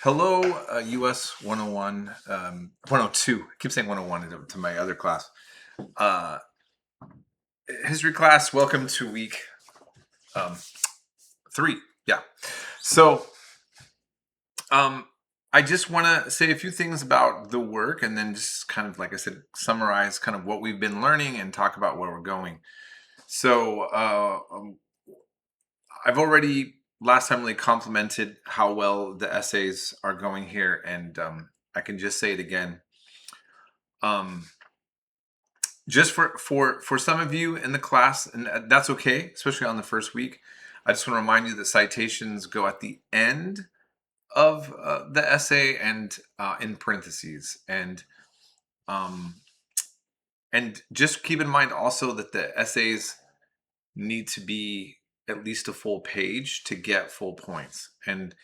Hello, US 101, 102. I keep saying 101 to my other class. Uh, History class, welcome to week um, 3. Yeah. So um, I just want to say a few things about the work and then just kind of, like I said, summarize kind of what we've been learning and talk about where we're going. So I've already last time really complimented how well the essays are going here, and I can just say it again. Um, just for some of you in the class, and that's okay, especially on the first week. I just want to remind you that citations go at the end of the essay and in parentheses, um, and just keep in mind also that the essays need to be at least a full page to get full points. And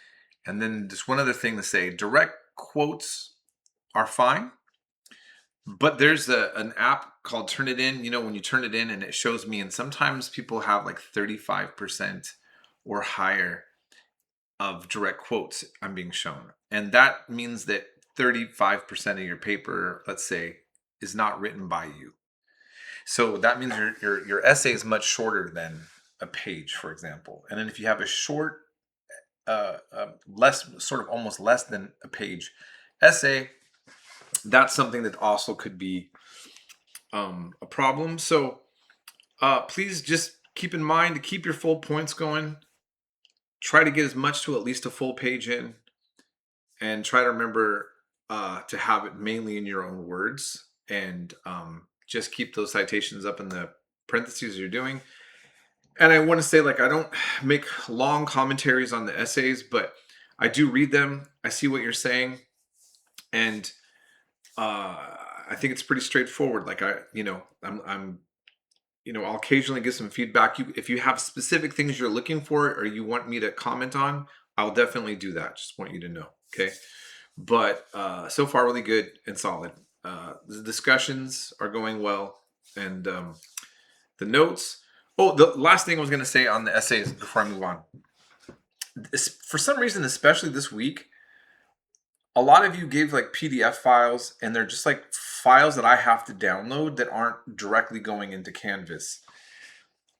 then just one other thing to say: direct quotes are fine. But there's an app called Turn It In. When you turn it in and it shows me, and sometimes people have like 35% or higher of direct quotes I'm being shown. And that means that 35% of your paper, let's say, is not written by you. So that means your essay is much shorter than a page, for example. And then if you have a short, less, sort of almost less than a page essay, that's something that also could be a problem. So please just keep in mind to keep your full points going. Try to get as much to at least a full page in, and try to remember to have it mainly in your own words, and just keep those citations up in the parentheses you're doing. And I want to say, like, I don't make long commentaries on the essays, but I do read them. I see what you're saying, and I think it's pretty straightforward. Like I'm I'll occasionally get some feedback. If you have specific things you're looking for or you want me to comment on, I'll definitely do that. Just want you to know. Okay. But so far, really good and solid. The discussions are going well. And the notes. Oh, the last thing I was going to say on the essays before I move on. For some reason, especially this week, a lot of you gave like PDF files, and they're just like files that I have to download that aren't directly going into Canvas.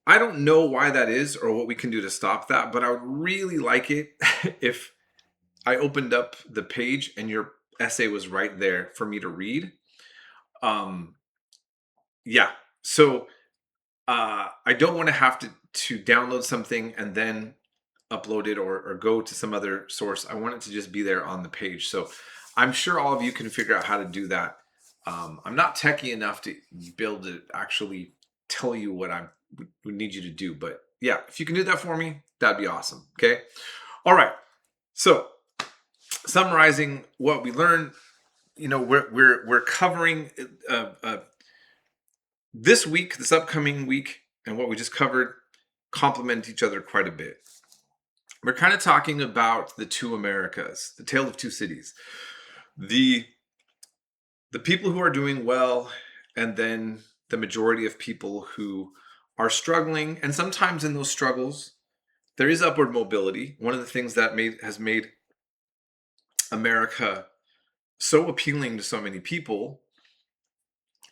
I don't know why that is or what we can do to stop that, but I would really like it if I opened up the page and your essay was right there for me to read. Yeah. So I don't want to have to download something and then upload it or go to some other source. I want it to just be there on the page. So I'm sure all of you can figure out how to do that. I'm not techie enough to be able to actually tell you what I would need you to do, but yeah, if you can do that for me, that'd be awesome. Okay. All right. So summarizing what we learned, we're covering this week, this upcoming week, and what we just covered complement each other quite a bit. We're kind of talking about the two Americas, the tale of two cities. The people who are doing well, and then the majority of people who are struggling. And sometimes in those struggles, there is upward mobility. One of the things that has made America so appealing to so many people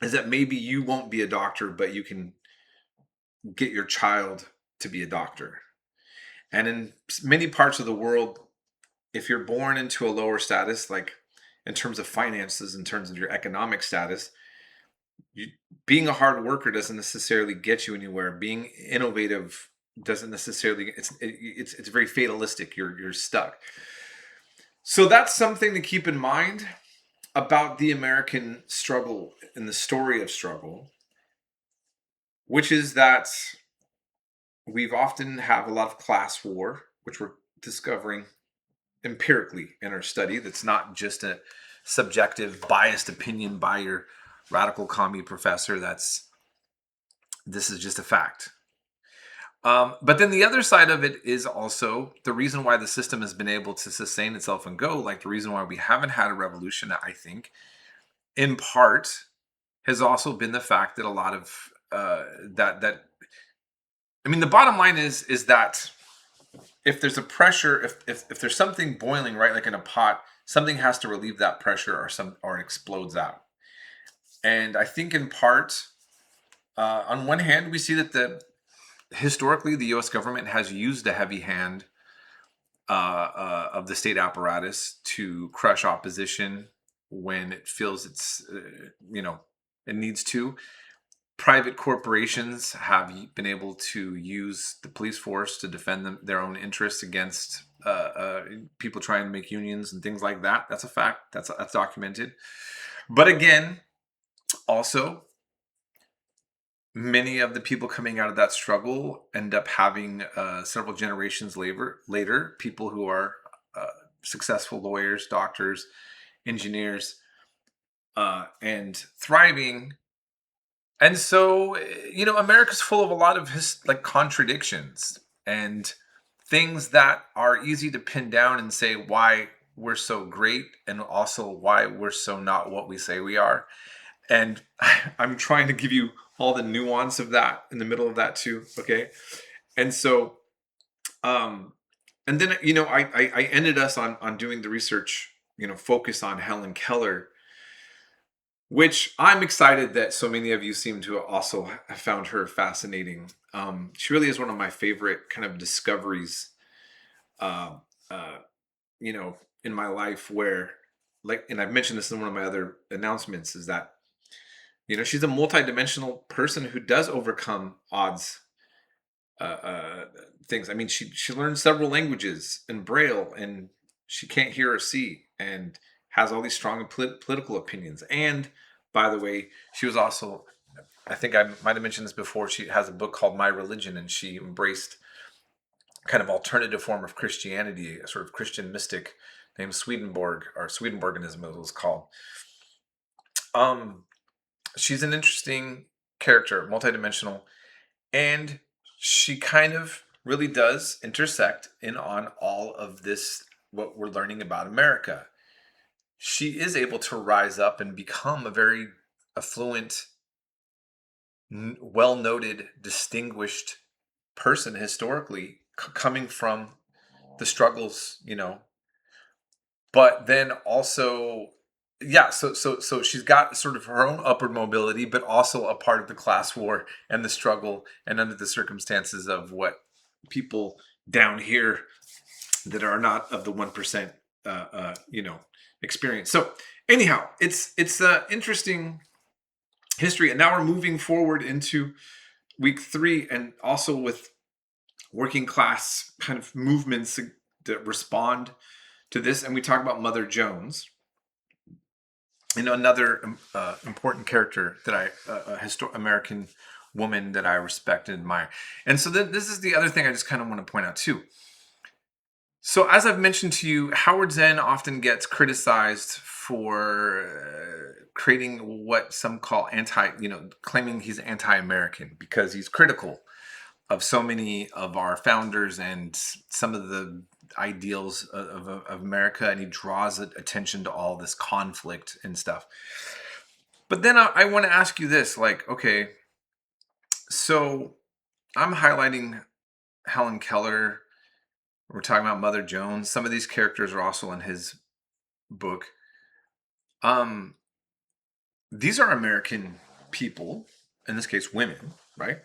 is that maybe you won't be a doctor, but you can get your child to be a doctor. And in many parts of the world, if you're born into a lower status, like in terms of finances, in terms of your economic status, being a hard worker doesn't necessarily get you anywhere. Being innovative doesn't necessarily. It's very fatalistic. You're stuck. So that's something to keep in mind about the American struggle and the story of struggle, which is that we've often have a lot of class war, which we're discovering empirically in our study. That's not just a subjective biased opinion by your radical commie professor. This is just a fact. But then the other side of it is also the reason why the system has been able to sustain itself and go, like the reason why we haven't had a revolution, I think, in part, has also been the fact that a lot of the bottom line is that if there's a pressure, if there's something boiling, right, like in a pot, something has to relieve that pressure, or it explodes out. And I think in part, on one hand, we see that historically the U.S. government has used a heavy hand of the state apparatus to crush opposition when it feels it needs to. Private corporations have been able to use the police force to defend their own interests against people trying to make unions and things like that. That's a fact. That's documented. But again, also, many of the people coming out of that struggle end up having several generations later people who are successful lawyers, doctors, engineers, and thriving. And so, America's full of a lot of contradictions and things that are easy to pin down and say why we're so great, and also why we're so not what we say we are. And I'm trying to give you all the nuance of that in the middle of that too. Okay. And so, and then, I ended us on doing the research, focus on Helen Keller, which I'm excited that so many of you seem to also have found her fascinating. She really is one of my favorite kind of discoveries, uh, uh, in my life, where, and I've mentioned this in one of my other announcements, is that, she's a multidimensional person who does overcome odds, things. I mean, she learned several languages in Braille, and she can't hear or see, and has all these strong political opinions. And by the way, she was also, I think I might have mentioned this before, she has a book called My Religion, and she embraced kind of alternative form of Christianity, a sort of Christian mystic named Swedenborg, or Swedenborganism it was called. She's an interesting character, multidimensional, and she kind of really does intersect in on all of this, what we're learning about America. She is able to rise up and become a very affluent, well-noted, distinguished person historically, coming from the struggles, but then also, yeah, so she's got sort of her own upward mobility, but also a part of the class war and the struggle, and under the circumstances of what people down here that are not of the 1%, experience. So anyhow, it's interesting history, and now we're moving forward into week 3, and also with working class kind of movements that respond to this. And we talk about Mother Jones, another important character that American woman that I respect and admire. And so this is the other thing I just kind of want to point out too. So as I've mentioned to you, Howard Zinn often gets criticized for creating what some call claiming he's anti-American, because he's critical of so many of our founders and some of the ideals of America, and he draws attention to all this conflict and stuff. But then I want to ask you this, okay, so I'm highlighting Helen Keller. We're talking about Mother Jones. Some of these characters are also in his book. These are American people, in this case, women, right?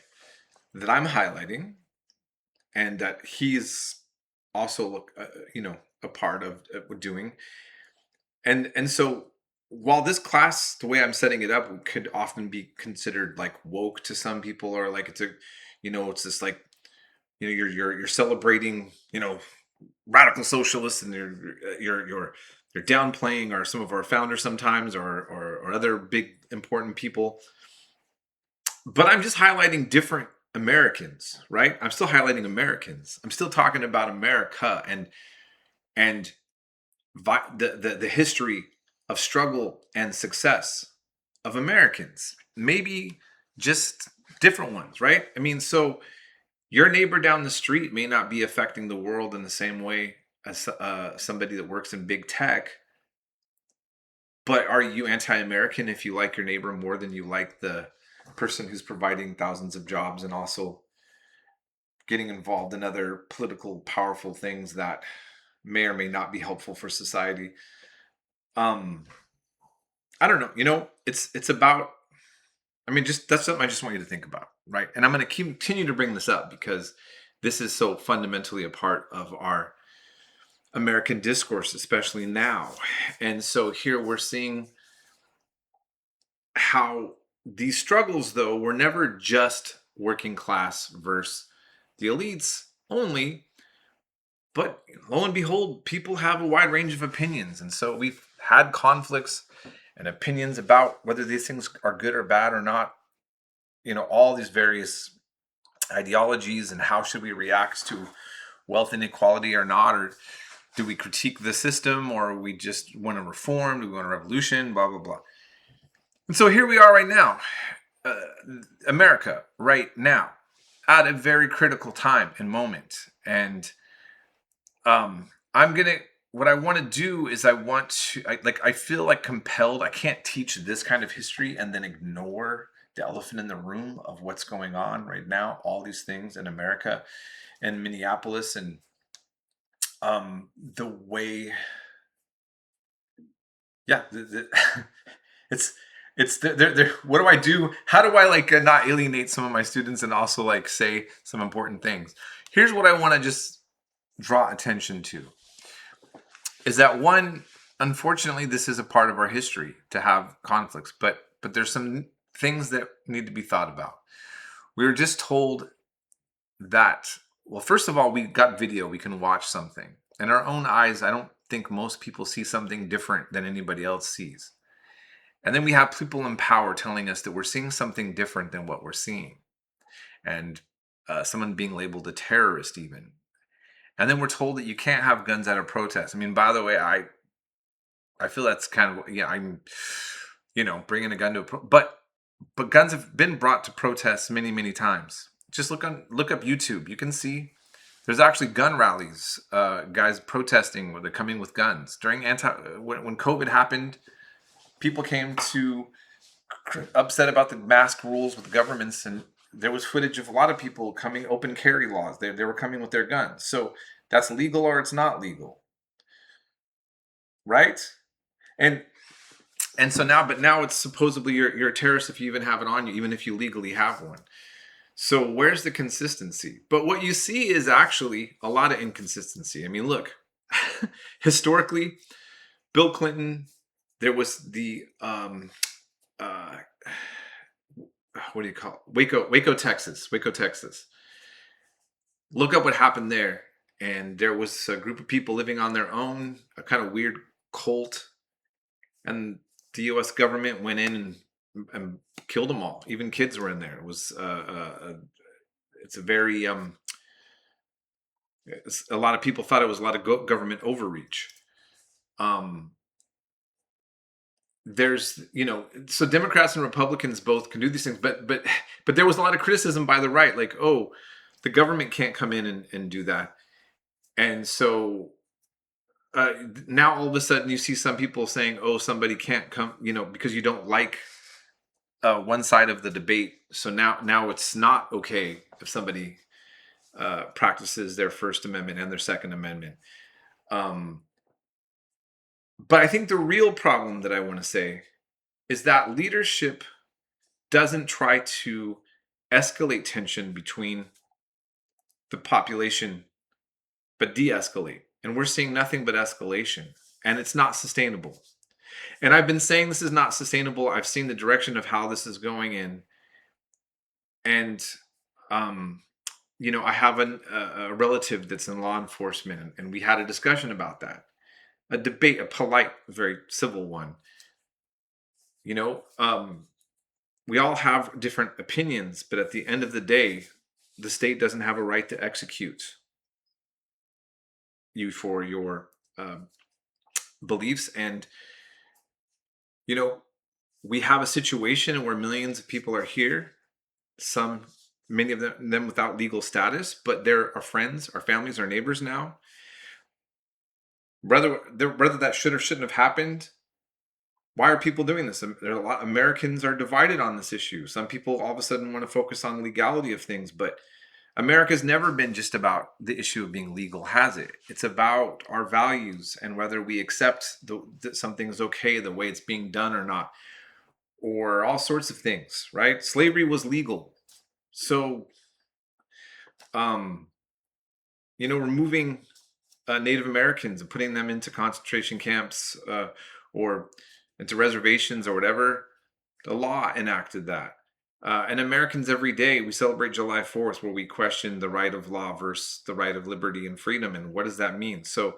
That I'm highlighting, and that he's also, a part of doing. And so, while this class, the way I'm setting it up, could often be considered like woke to some people, or like it's it's this like, you're celebrating, radical socialists, and you're downplaying some of our founders sometimes, or other big important people. But I'm just highlighting different Americans, right? I'm still highlighting Americans. I'm still talking about America, and the history of struggle and success of Americans. Maybe just different ones, right? I mean, so your neighbor down the street may not be affecting the world in the same way as somebody that works in big tech. But are you anti-American if you like your neighbor more than you like the person who's providing thousands of jobs and also getting involved in other political powerful things that may or may not be helpful for society. Um, I don't know. It's about. I mean, just that's something I just want you to think about, right? And I'm going to continue to bring this up because this is so fundamentally a part of our American discourse, especially now. And so here we're seeing how these struggles, though, were never just working class versus the elites only, but lo and behold, people have a wide range of opinions. And so we've had conflicts and opinions about whether these things are good or bad or not. All these various ideologies and how should we react to wealth inequality or not, or do we critique the system, or we just want to reform, do we want a revolution, blah, blah, blah. And so here we are right now, America right now, at a very critical time and moment. And what I want to do is I feel like compelled. I can't teach this kind of history and then ignore the elephant in the room of what's going on right now, all these things in America and Minneapolis, and the way, yeah, what do I do? How do I not alienate some of my students and also say some important things? Here's what I want to just draw attention to is that one, unfortunately, this is a part of our history to have conflicts, but there's some things that need to be thought about. We were just told that, well, first of all, we got video, we can watch something. In our own eyes, I don't think most people see something different than anybody else sees. And then we have people in power telling us that we're seeing something different than what we're seeing. And someone being labeled a terrorist even. And then we're told that you can't have guns at a protest. I mean, by the way, I feel that's kind of, yeah, I'm, bringing a gun to but guns have been brought to protests many, many times. Just look up YouTube. You can see there's actually gun rallies, guys protesting where they're coming with guns. During when COVID happened, people came to upset about the mask rules with governments, and there was footage of a lot of people coming, open carry laws. They were coming with their guns. So that's legal or it's not legal, right? And so now it's supposedly you're a terrorist if you even have it on you, even if you legally have one. So where's the consistency? But what you see is actually a lot of inconsistency. I mean, look, historically, Bill Clinton, there was the what do you call it? Waco, Texas. Look up what happened there. And there was a group of people living on their own, a kind of weird cult. And the U.S. government went in and killed them all. Even kids were in there. It was it's a very a lot of people thought it was a lot of government overreach. There's so Democrats and Republicans both can do these things, but there was a lot of criticism by the right, like, oh, the government can't come in and do that. And so now all of a sudden you see some people saying, oh, somebody can't come, because you don't like one side of the debate. So now it's not okay if somebody practices their First Amendment and their Second Amendment. But I think the real problem that I want to say is that leadership doesn't try to escalate tension between the population, but de-escalate. And we're seeing nothing but escalation, and it's not sustainable. And I've been saying this is not sustainable. I've seen the direction of how this is going in. And, I have a relative that's in law enforcement, and we had a discussion about that. A debate, a polite, very civil one. We all have different opinions, but at the end of the day, the state doesn't have a right to execute you for your beliefs. And, we have a situation where millions of people are here, many of them without legal status, but they're our friends, our families, our neighbors now. Whether that should or shouldn't have happened, why are people doing this? There are a lot. Americans are divided on this issue. Some people all of a sudden want to focus on the legality of things, but America's never been just about the issue of being legal, has it? It's about our values and whether we accept that something's okay the way it's being done or not, or all sorts of things, right? Slavery was legal. So, um, removing Native Americans and putting them into concentration camps or into reservations or whatever, the law enacted that. And Americans every day, we celebrate July 4th, where we question the right of law versus the right of liberty and freedom. And what does that mean? So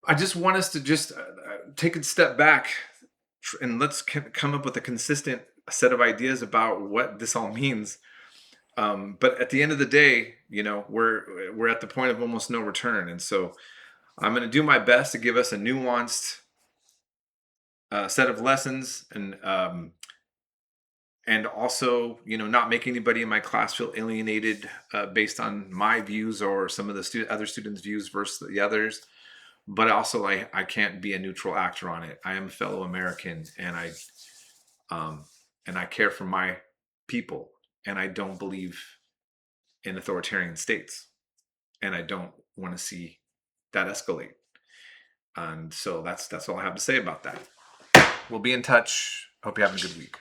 I just want us to just take a step back and let's come up with a consistent set of ideas about what this all means. But at the end of the day, we're at the point of almost no return. And so I'm going to do my best to give us a nuanced set of lessons and also, not make anybody in my class feel alienated based on my views or some of the other students' views versus the others. But also, I can't be a neutral actor on it. I am a fellow American, and I care for my people, and I don't believe in authoritarian states, and I don't want to see that escalate. And so that's all I have to say about that. We'll be in touch. Hope you have a good week.